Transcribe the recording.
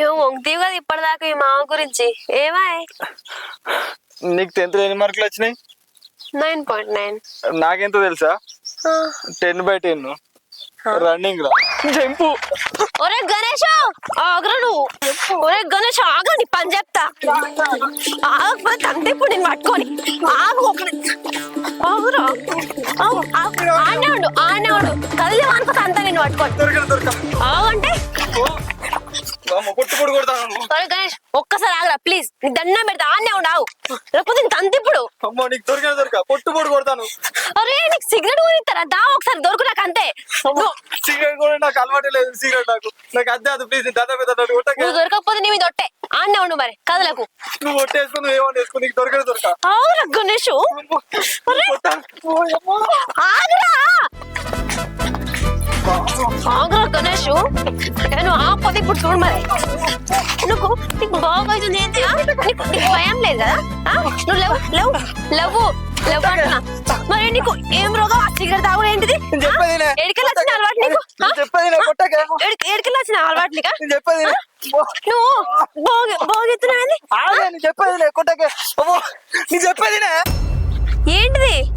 ఏమో వంగతీవి కదా ఇప్పటిదాకా ఈ మామ గురించి ఏమాయ్. నీకు 10th ఎన్ని మార్కులు వచ్చినాయి? 9.9. నాకెంత తెలుసా? 10/10 రన్నింగ్ లో జంపు. ఒరే గణేష్ ఆగ్రా నువ్వు. ఒరే గణేష్ ఆగ్రా నీ పని చెప్తా. ఆగకపోతే అంతే ఇప్పుడు నేను పట్టుకొని ఆగు. ఆగురా ఆనే ఉండు కదిలే అనుకోతే అంతా నేను పట్టుకొని ఆగంటే. ఒరే గణేష్ ఒక్కసారి ఆగరా ప్లీజ్, నీ దండం పెడతా. ఆనే ఉండు ఆగు, లేకపోతే ఇంత అంత ఇప్పుడు. పొట్టుపొడు కొడతాను. అరే నీకు సిగరెట్ కూడా ఇస్తారా? దా ఒకసారి దొరుకు నాకు అంతే. సిగరెట్ కూడా నాకు అలవాటు లేదు. సిగరెట్ నాకు అద్దె అది ప్లీజ్. నువ్వు దొరకకపోతే నీ మీద ఒట్టే. ఆనే ఉండు మరి కదలకు. నువ్వు ఒట్టేసుకో, నువ్వు ఏమని వేసుకో, నీకు దొరక. ఆగురా గణేష్. ఆగురా గణేష్. నేను ఆపది ఇప్పుడు చూడు మరి. నీకు బాగా అవుతుంది ఏంటి? నీకు భయం లేదు కదా? నువ్వు లేవు లేవు లేవు లేవు అంటున్నా. మరి నీకు ఏం రోగం? సిగరెట్ తాగు ఏంటిది? ఎడికెళ్ళి వచ్చిన అలవాటు నీకు? ఎడికెళ్ళి వచ్చిన అలవాటు నీకా? నువ్వు భోగిస్తున్నావు చెప్పేది ఏంటిది?